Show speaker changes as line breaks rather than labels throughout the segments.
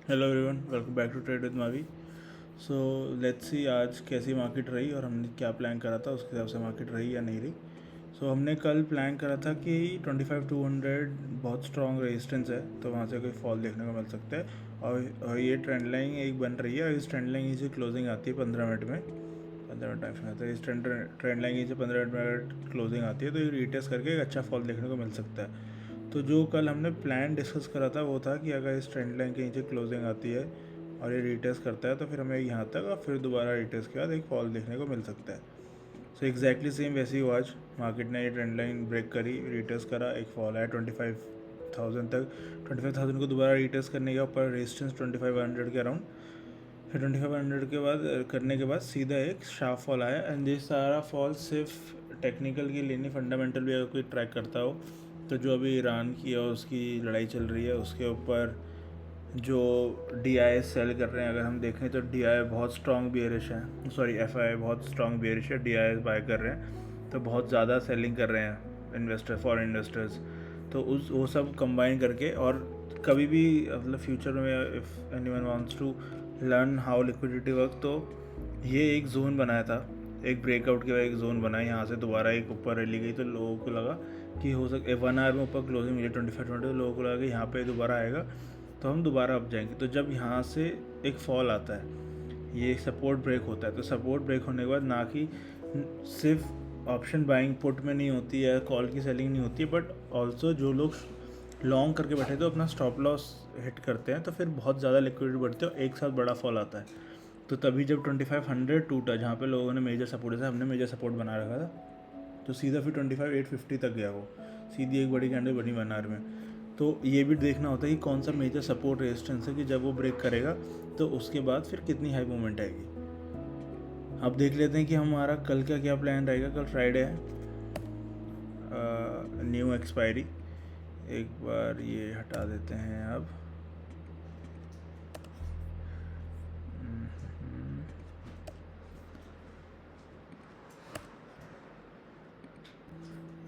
Hello everyone, welcome back to trade with Mavi. So let's see आज कैसी market रही और हमने क्या प्लान करा था उसके हिसाब से मार्केट रही या नहीं रही। सो हमने कल प्लान करा था कि 25,200 बहुत स्ट्रॉन्ग रेजिस्टेंस है, तो वहाँ से कोई फॉल देखने को मिल सकता है। और ये ट्रेंड लाइन एक बन रही है और इस ट्रेंड लाइन की जो क्लोजिंग आती है 15 मिनट में, 15 मिनट टाइम आता है। इस ट्रेंड लाइन की जो 15 मिनट में क्लोजिंग आती है तो ये रीटेस्ट करके एक अच्छा फॉल देखने को मिल सकता है। तो जो कल हमने प्लान डिस्कस करा था वो था कि अगर इस ट्रेंड लाइन के नीचे क्लोजिंग आती है और ये रिटेस्ट करता है तो फिर हमें यहाँ तक और फिर दोबारा रिटेस्ट के बाद एक फॉल देखने को मिल सकता है। सो एग्जैक्टली सेम वैसे ही हुआ आज। मार्केट ने ये ट्रेंड लाइन ब्रेक करी, रिटेस्ट करा, एक फॉल आया 25,000 तक। 25,000 को दोबारा रिटेस्ट करने के ऊपर रेजिस्टेंस 2500 के अराउंड, फिर 2500 के बाद करने के बाद सीधा एक शार्प फॉल आया। एंड ये सारा फॉल सिर्फ टेक्निकल के लिए नहीं, फंडामेंटल भी अगर कोई ट्रैक करता हो तो जो अभी ईरान की और उसकी लड़ाई चल रही है उसके ऊपर जो DI सेल कर रहे हैं, अगर हम देखें तो DI बहुत स्ट्रॉन्ग बियरिश है, सॉरी FI बहुत स्ट्रॉन्ग बियरिश है, DI बाय कर रहे हैं, तो बहुत ज़्यादा सेलिंग कर रहे हैं इन्वेस्टर, फॉरेन इन्वेस्टर्स। तो उस वो सब कंबाइन करके, और कभी भी मतलब फ्यूचर में if anyone wants to learn how liquidity work, तो ये एक जोन बनाया था, एक ब्रेकआउट के बाद एक जोन बना, यहाँ से दोबारा एक ऊपर रैली गई तो लोगों को लगा कि हो सके 1 आवर में ऊपर क्लोजिंग मिली 25-20, तो लोगों को लगा कि यहाँ पे दोबारा आएगा तो हम दोबारा अप जाएंगे। तो जब यहाँ से एक फॉल आता है, ये सपोर्ट ब्रेक होता है, तो सपोर्ट ब्रेक होने के बाद ना कि सिर्फ ऑप्शन बाइंग पुट में नहीं होती है, कॉल की सेलिंग नहीं होती है, बट ऑल्सो जो लोग लॉन्ग करके बैठे तो अपना स्टॉप लॉस हिट करते हैं, तो फिर बहुत ज़्यादा लिक्विडिटी बढ़ती है और एक साथ बड़ा फॉल आता है। तो तभी जब 2500 टूटा, जहाँ पे लोगों ने मेजर सपोर्ट था, हमने मेजर सपोर्ट बना रखा था, तो सीधा फिर 25,850 तक गया वो, सीधी एक बड़ी कैंडल बनी 1 आवर में। तो ये भी देखना होता है कि कौन सा मेजर सपोर्ट रेजिस्टेंस है कि जब वो ब्रेक करेगा तो उसके बाद फिर कितनी हाई मूवमेंट आएगी। अब देख लेते हैं कि हमारा कल का क्या प्लान रहेगा। कल फ्राइडे है, न्यू एक्सपायरी, एक बार ये हटा देते हैं अब।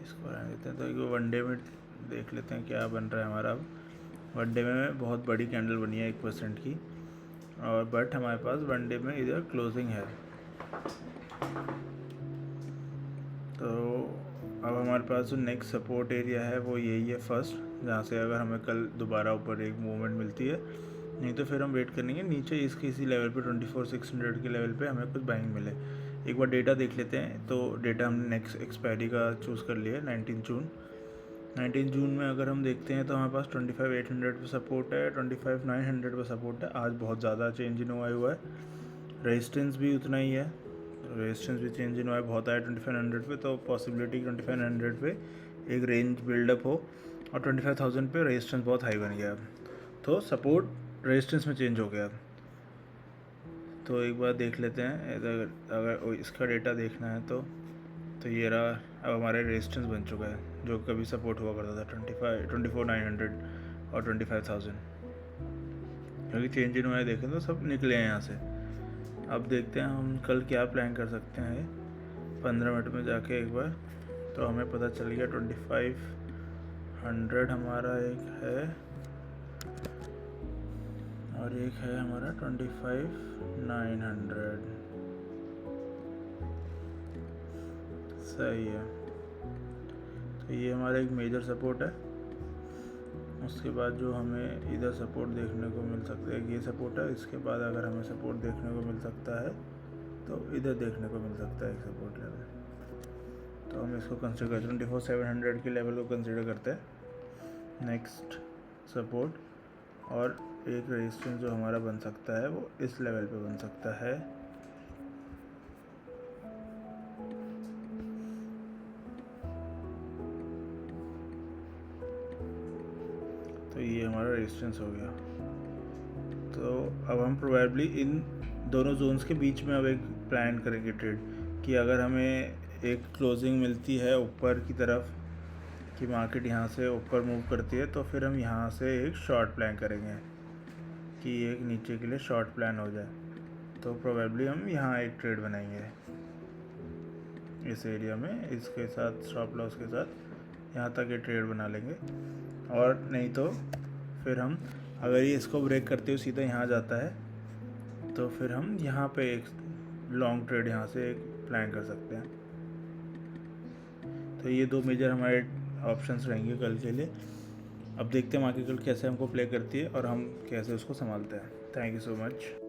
इसको रहने देते हैं, तो एक वनडे में देख लेते हैं क्या बन रहा है हमारा। अब वनडे में बहुत बड़ी कैंडल बनी है 1% की, और बट हमारे पास वनडे में इधर क्लोजिंग है। तो अब हमारे पास जो नेक्स्ट सपोर्ट एरिया है वो यही है फर्स्ट, जहाँ से अगर हमें कल दोबारा ऊपर एक मूवमेंट मिलती है, नहीं तो फिर हम वेट करेंगे नीचे इसके इसी लेवल पे 24,600 के लेवल पे हमें कुछ बाइंग मिले। एक बार डेटा देख लेते हैं। तो डेटा हमने नेक्स्ट एक्सपायरी का चूज़ कर लिया है 19 जून। 19 जून में अगर हम देखते हैं तो हमारे पास 25,800 पे सपोर्ट है, 25,900 पे सपोर्ट है। आज बहुत ज़्यादा चेंज इन हुआ है, रेजिस्टेंस भी उतना ही है, रेजिस्टेंस भी चेंज इन हुआ है, बहुत आया 2500 पे, तो पॉसिबिलिटी 2500 पे एक रेंज बिल्डअप हो, और 25,000 पे रेजिस्टेंस बहुत हाई बन गया, तो सपोर्ट रेजिस्टेंस में चेंज हो गया। तो एक बार देख लेते हैं, अगर इसका डेटा देखना है तो ये रहा। अब हमारे रेजिस्टेंस बन चुका है, जो कभी सपोर्ट हुआ करता था 24,900 और 25,000, क्योंकि चेंज इन हुआ देखें तो सब निकले हैं यहाँ से। अब देखते हैं हम कल क्या प्लान कर सकते हैं 15 मिनट में जाके एक बार। तो हमें पता चल गया 2500 हमारा एक है, और एक है हमारा 25,900। सही है, तो ये हमारा एक मेजर सपोर्ट है। उसके बाद जो हमें इधर सपोर्ट देखने को मिल सकता है, ये सपोर्ट है, इसके बाद अगर हमें सपोर्ट देखने को मिल सकता है तो इधर देखने को मिल सकता है एक सपोर्ट लेवल। तो हम इसको कंसिडर करते हैं 24,700 के लेवल को कंसिडर करते हैं नेक्स्ट सपोर्ट, और एक रेजिस्टेंस जो हमारा बन सकता है वो इस लेवल पे बन सकता है। तो ये हमारा रेजिस्टेंस हो गया। तो अब हम प्रोबेबली इन दोनों जोन्स के बीच में अब एक प्लान करेंगे ट्रेड, कि अगर हमें एक क्लोजिंग मिलती है ऊपर की तरफ, कि मार्केट यहाँ से ऊपर मूव करती है, तो फिर हम यहाँ से एक शॉर्ट प्लान करेंगे कि एक नीचे के लिए शॉर्ट प्लान हो जाए। तो प्रोबेबली हम यहाँ एक ट्रेड बनाएंगे इस एरिया में, इसके साथ स्टॉप लॉस के साथ यहाँ तक ये ट्रेड बना लेंगे। और नहीं तो फिर हम अगर ये इसको ब्रेक करते हुए सीधा यहाँ जाता है तो फिर हम यहाँ पे एक लॉन्ग ट्रेड यहाँ से प्लान कर सकते हैं। तो ये 2 मेजर हमारे ऑप्शंस रहेंगे कल के लिए। अब देखते हैं मार्केट कल कैसे हमको प्ले करती है और हम कैसे उसको संभालते हैं। Thank you so much.